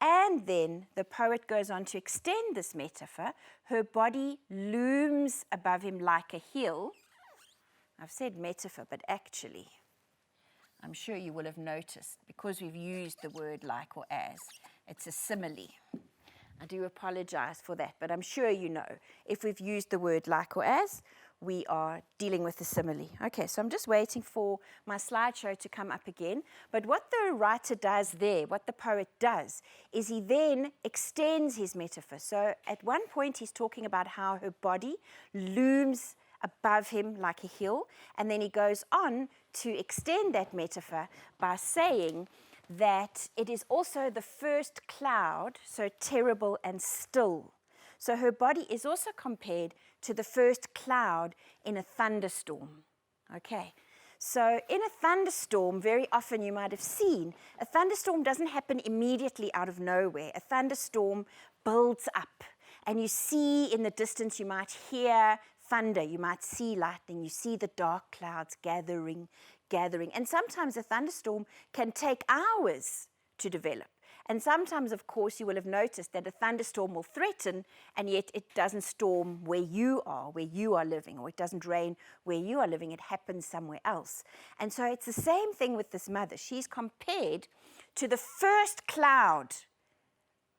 And then the poet goes on to extend this metaphor. Her body looms above him like a hill. I've said metaphor, but actually, I'm sure you will have noticed, because we've used the word like or as, it's a simile. I do apologize for that, but I'm sure you know, if we've used the word like or as, we are dealing with the simile. Okay, so I'm just waiting for my slideshow to come up again. But what the writer does there, what the poet does, is he then extends his metaphor. So at one point, he's talking about how her body looms above him like a hill, and then he goes on to extend that metaphor by saying that it is also the first cloud, so terrible and still. So her body is also compared to the first cloud in a thunderstorm. Okay, so in a thunderstorm, very often you might have seen, a thunderstorm doesn't happen immediately out of nowhere. A thunderstorm builds up, and you see in the distance, you might hear thunder, you might see lightning, you see the dark clouds gathering. And sometimes a thunderstorm can take hours to develop. And sometimes, of course, you will have noticed that a thunderstorm will threaten, and yet it doesn't storm where you are living, or it doesn't rain where you are living. It happens somewhere else. And so it's the same thing with this mother. She's compared to the first cloud.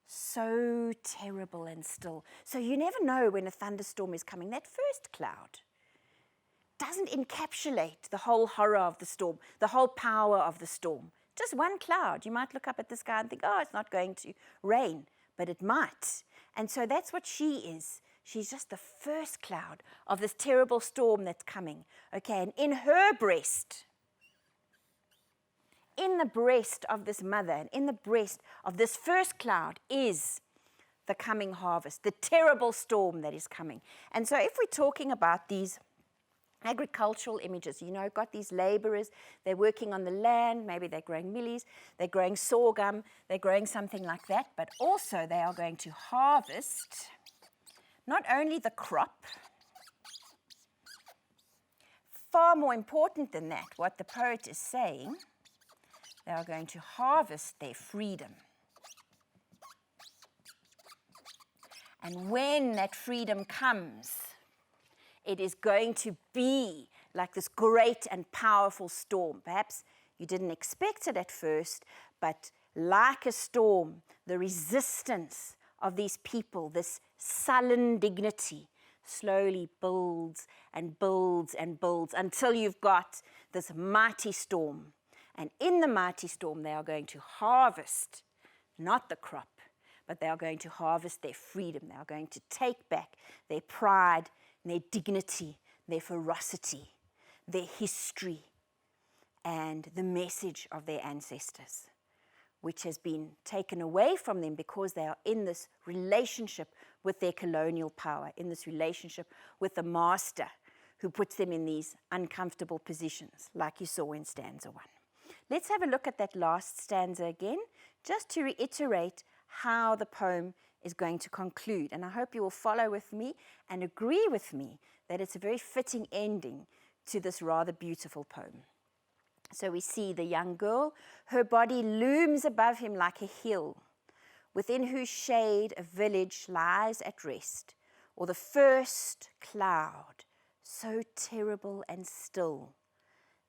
So terrible and still. So you never know when a thunderstorm is coming. That first cloud doesn't encapsulate the whole horror of the storm, the whole power of the storm. Just one cloud. You might look up at the sky and think, oh, it's not going to rain, but it might. And so that's what she is. She's just the first cloud of this terrible storm that's coming. Okay, and in her breast, in the breast of this mother, and in the breast of this first cloud is the coming harvest, the terrible storm that is coming. And so if we're talking about these agricultural images, you know, got these laborers, they're working on the land, maybe they're growing millies, they're growing sorghum, they're growing something like that, but also they are going to harvest not only the crop, far more important than that, what the poet is saying, they are going to harvest their freedom. And when that freedom comes, it is going to be like this great and powerful storm. Perhaps you didn't expect it at first, but like a storm, the resistance of these people, this sullen dignity, slowly builds and builds and builds until you've got this mighty storm. And in the mighty storm, they are going to harvest, not the crop, but they are going to harvest their freedom. They are going to take back their pride, their dignity, their ferocity, their history, and the message of their ancestors, which has been taken away from them because they are in this relationship with their colonial power, in this relationship with the master who puts them in these uncomfortable positions, like you saw in stanza 1. Let's have a look at that last stanza again, just to reiterate how the poem is going to conclude. And I hope you will follow with me and agree with me that it's a very fitting ending to this rather beautiful poem. So we see the young girl, her body looms above him like a hill, within whose shade a village lies at rest, or the first cloud, so terrible and still,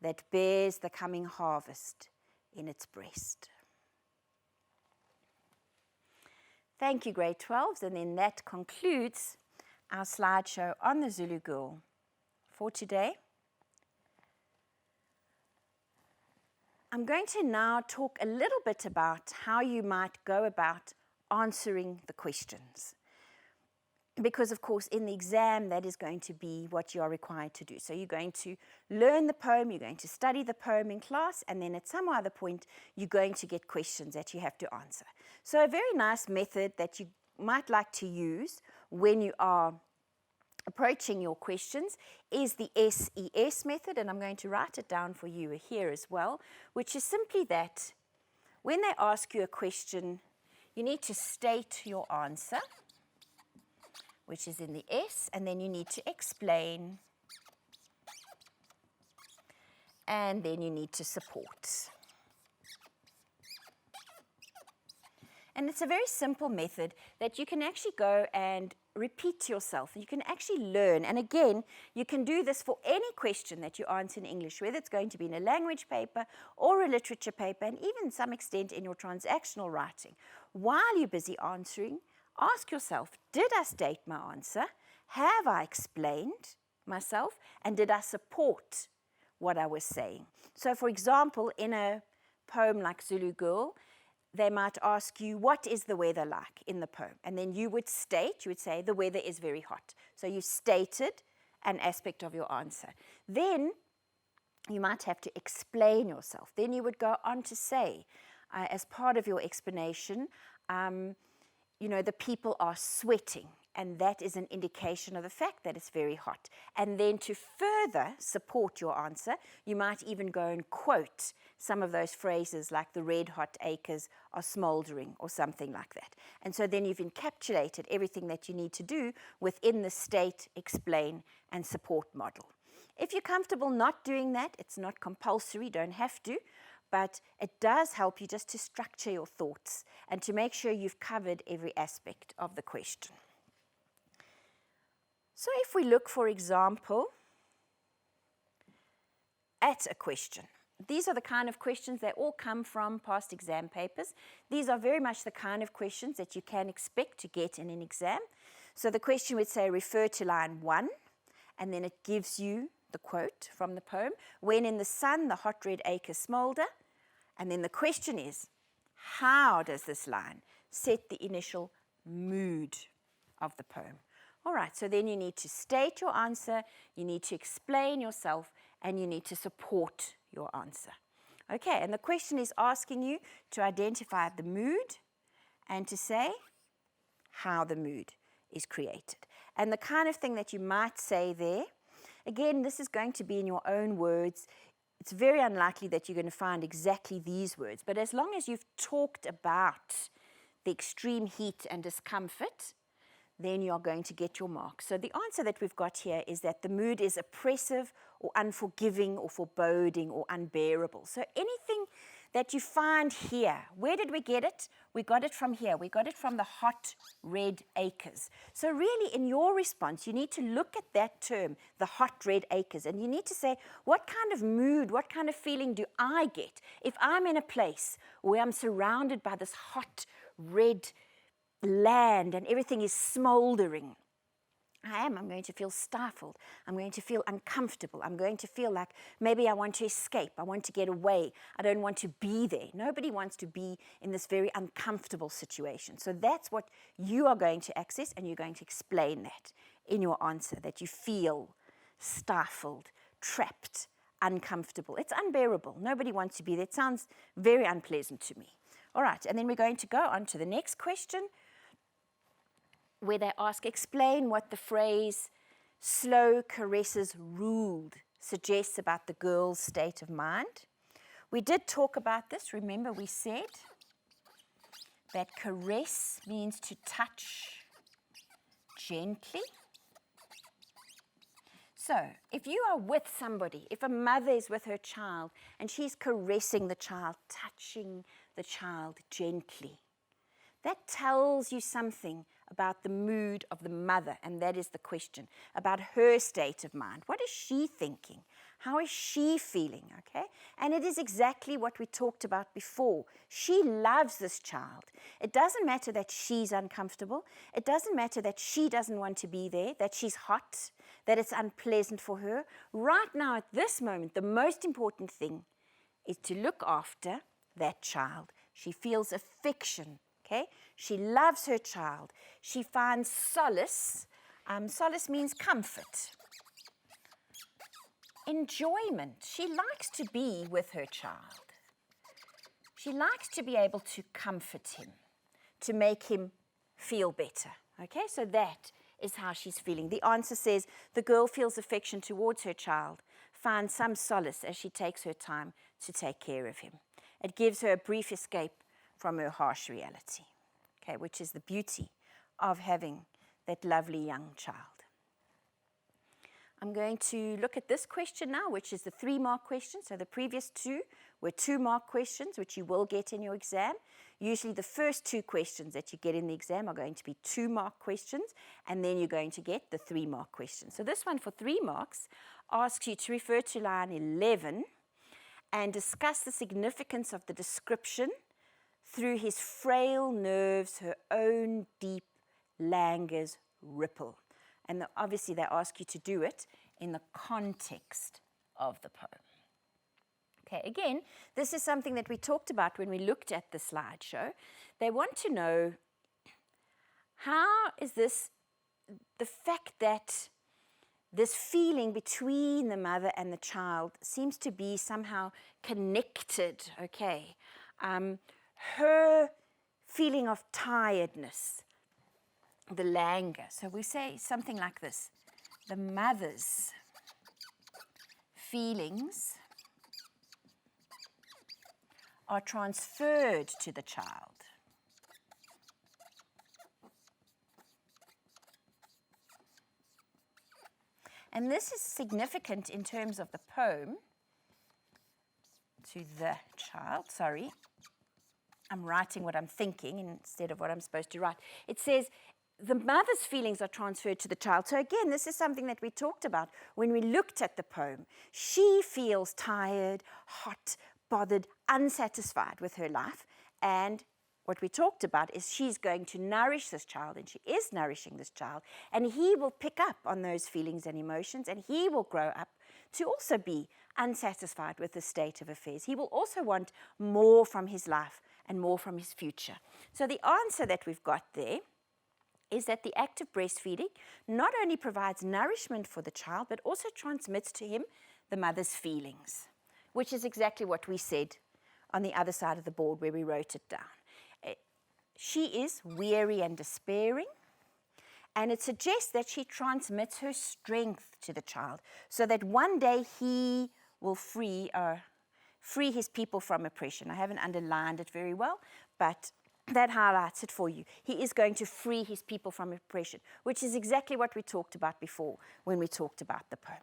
that bears the coming harvest in its breast. Thank you, grade 12s, and then that concludes our slideshow on the Zulu girl for today. I'm going to now talk a little bit about how you might go about answering the questions. Because, of course, in the exam, that is going to be what you are required to do. So you're going to learn the poem, you're going to study the poem in class, and then at some other point, you're going to get questions that you have to answer. So a very nice method that you might like to use when you are approaching your questions is the SES method, and I'm going to write it down for you here as well, which is simply that when they ask you a question, you need to state your answer, which is in the S, and then you need to explain, and then you need to support. And it's a very simple method that you can actually go and repeat to yourself. You can actually learn. And again, you can do this for any question that you answer in English, whether it's going to be in a language paper or a literature paper, and even to some extent in your transactional writing. While you're busy answering, ask yourself, did I state my answer? Have I explained myself? And did I support what I was saying? So for example, in a poem like Zulu Girl, they might ask you, what is the weather like in the poem? And then you would say, the weather is very hot. So you stated an aspect of your answer. Then you might have to explain yourself. Then you would go on to say, as part of your explanation, the people are sweating, and that is an indication of the fact that it's very hot. And then to further support your answer, you might even go and quote some of those phrases like the red hot acres are smouldering or something like that. And so then you've encapsulated everything that you need to do within the state, explain, and support model. If you're comfortable not doing that, it's not compulsory, don't have to, but it does help you just to structure your thoughts and to make sure you've covered every aspect of the question. So if we look, for example, at a question, these are the kind of questions that all come from past exam papers. These are very much the kind of questions that you can expect to get in an exam. So the question would say, refer to line 1, and then it gives you the quote from the poem, when in the sun the hot red acres smoulder. And then the question is, how does this line set the initial mood of the poem? All right, so then you need to state your answer, you need to explain yourself, and you need to support your answer. Okay, and the question is asking you to identify the mood and to say how the mood is created. And the kind of thing that you might say there, again, this is going to be in your own words. It's very unlikely that you're going to find exactly these words, but as long as you've talked about the extreme heat and discomfort, then you are going to get your mark. So the answer that we've got here is that the mood is oppressive or unforgiving or foreboding or unbearable. So anything that you find here, where did we get it? We got it from here. We got it from the hot red acres. So really in your response, you need to look at that term, the hot red acres, and you need to say, what kind of mood, what kind of feeling do I get if I'm in a place where I'm surrounded by this hot red land and everything is smoldering? I'm going to feel stifled. I'm going to feel uncomfortable. I'm going to feel like maybe I want to escape. I want to get away. I don't want to be there. Nobody wants to be in this very uncomfortable situation. So that's what you are going to access, and you're going to explain that in your answer, that you feel stifled, trapped, uncomfortable. It's unbearable. Nobody wants to be there. It sounds very unpleasant to me. All right, and then we're going to go on to the next question, where they ask, explain what the phrase slow caresses ruled suggests about the girl's state of mind. We did talk about this. Remember, we said that caress means to touch gently. So if you are with somebody, if a mother is with her child and she's caressing the child, touching the child gently, that tells you something about the mood of the mother, and that is the question, about her state of mind. What is she thinking? How is she feeling, okay? And it is exactly what we talked about before. She loves this child. It doesn't matter that she's uncomfortable. It doesn't matter that she doesn't want to be there, that she's hot, that it's unpleasant for her. Right now, at this moment, the most important thing is to look after that child. She feels affection. Okay? She loves her child. She finds solace. Solace means comfort. Enjoyment. She likes to be with her child. She likes to be able to comfort him, to make him feel better. Okay? So that is how she's feeling. The answer says the girl feels affection towards her child, finds some solace as she takes her time to take care of him. It gives her a brief escape from her harsh reality. okay, which is the beauty of having that lovely young child. I'm going to look at this question now, which is the 3-mark question. So the previous 2 were 2-mark questions, which you will get in your exam. Usually the first 2 questions that you get in the exam are going to be 2-mark questions, and then you're going to get the 3-mark questions. So this one for 3 marks asks you to refer to line 11 and discuss the significance of the description through his frail nerves, her own deep languor's ripple. And obviously they ask you to do it in the context of the poem. Okay, again, this is something that we talked about when we looked at the slideshow. They want to know, how is this, the fact that this feeling between the mother and the child seems to be somehow connected, okay? Her feeling of tiredness, the languor. So we say something like this: the mother's feelings are transferred to the child. And this is significant in terms of the poem to the child. Sorry, I'm writing what I'm thinking instead of what I'm supposed to write. It says, the mother's feelings are transferred to the child. So again, this is something that we talked about when we looked at the poem. She feels tired, hot, bothered, unsatisfied with her life. And what we talked about is she's going to nourish this child, and she is nourishing this child. And he will pick up on those feelings and emotions, and he will grow up to also be unsatisfied with the state of affairs. He will also want more from his life and more from his future. So the answer that we've got there is that the act of breastfeeding not only provides nourishment for the child, but also transmits to him the mother's feelings, which is exactly what we said on the other side of the board where we wrote it down. She is weary and despairing, and it suggests that she transmits her strength to the child so that one day he will free his people from oppression. I haven't underlined it very well, but that highlights it for you. He is going to free his people from oppression, which is exactly what we talked about before when we talked about the poem.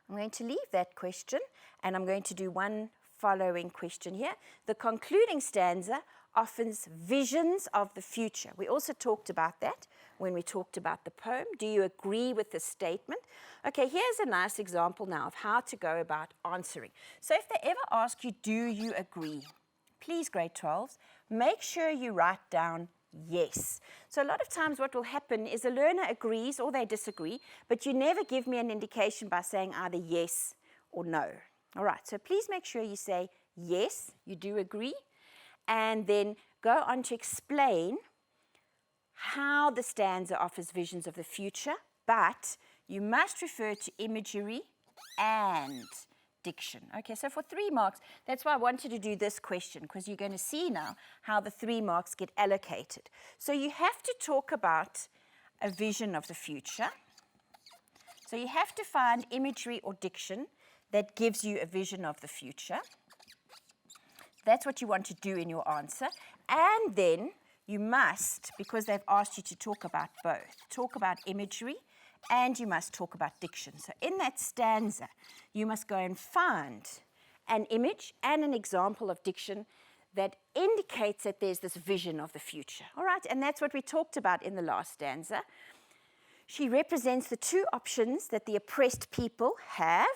I'm going to leave that question, and I'm going to do one following question here. The concluding stanza offers visions of the future. We also talked about that when we talked about the poem. Do you agree with this statement? Okay, here's a nice example now of how to go about answering. So if they ever ask you, do you agree? Please, grade 12s, make sure you write down yes. So a lot of times what will happen is a learner agrees or they disagree, but you never give me an indication by saying either yes or no. All right, so please make sure you say yes, you do agree, and then go on to explain how the stanza offers visions of the future, but you must refer to imagery and diction. Okay, so for 3 marks, that's why I wanted to do this question, because you're going to see now how the 3 marks get allocated. So you have to talk about a vision of the future. So you have to find imagery or diction that gives you a vision of the future. That's what you want to do in your answer. And then you must, because they've asked you to talk about both, talk about imagery and you must talk about diction. So in that stanza, you must go and find an image and an example of diction that indicates that there's this vision of the future. All right, and that's what we talked about in the last stanza. She represents the 2 options that the oppressed people have.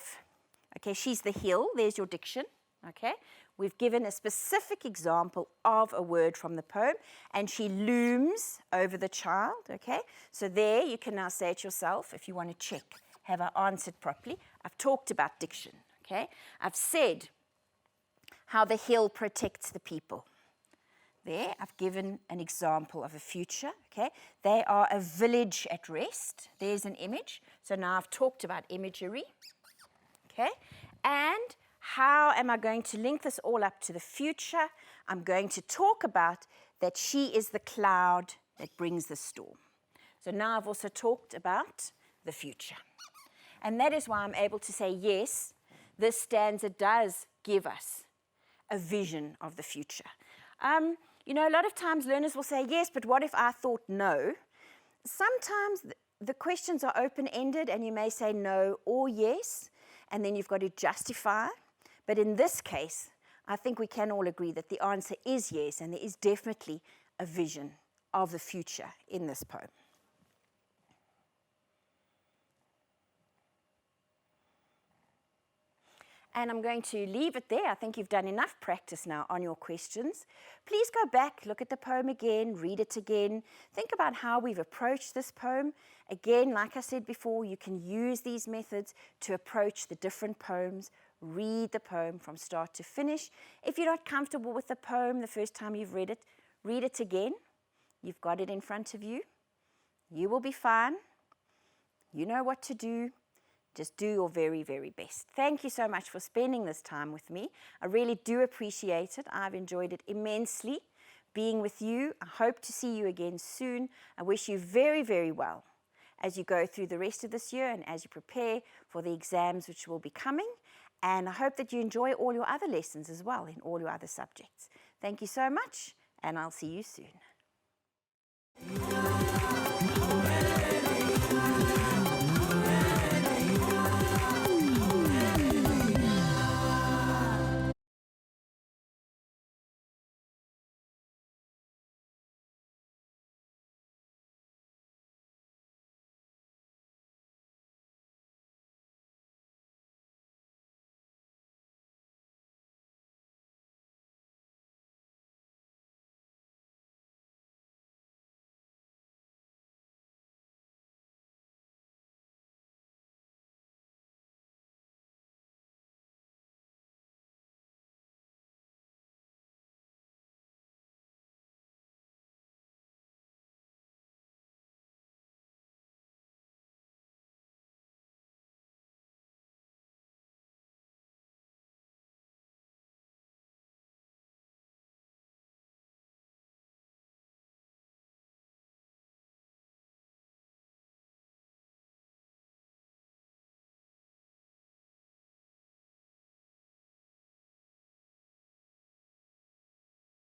Okay, she's the hill, there's your diction, okay? We've given a specific example of a word from the poem, and she looms over the child, okay? So there you can now say it yourself if you want to check, have I answered properly? I've talked about diction, okay? I've said how the hill protects the people. There, I've given an example of a future, okay? They are a village at rest. There's an image. So now I've talked about imagery, okay? And how am I going to link this all up to the future? I'm going to talk about that she is the cloud that brings the storm. So now I've also talked about the future. And that is why I'm able to say, yes, this stanza does give us a vision of the future. You know, a lot of times learners will say, yes, but what if I thought no? Sometimes the questions are open-ended and you may say no or yes, and then you've got to justify. But in this case, I think we can all agree that the answer is yes, and there is definitely a vision of the future in this poem. And I'm going to leave it there. I think you've done enough practice now on your questions. Please go back, look at the poem again, read it again. Think about how we've approached this poem. Again, like I said before, you can use these methods to approach the different poems. Read the poem from start to finish. If you're not comfortable with the poem the first time you've read it again. You've got it in front of you. You will be fine. You know what to do. Just do your very, very best. Thank you so much for spending this time with me. I really do appreciate it. I've enjoyed it immensely being with you. I hope to see you again soon. I wish you very, very well as you go through the rest of this year and as you prepare for the exams which will be coming. And I hope that you enjoy all your other lessons as well in all your other subjects. Thank you so much, and I'll see you soon.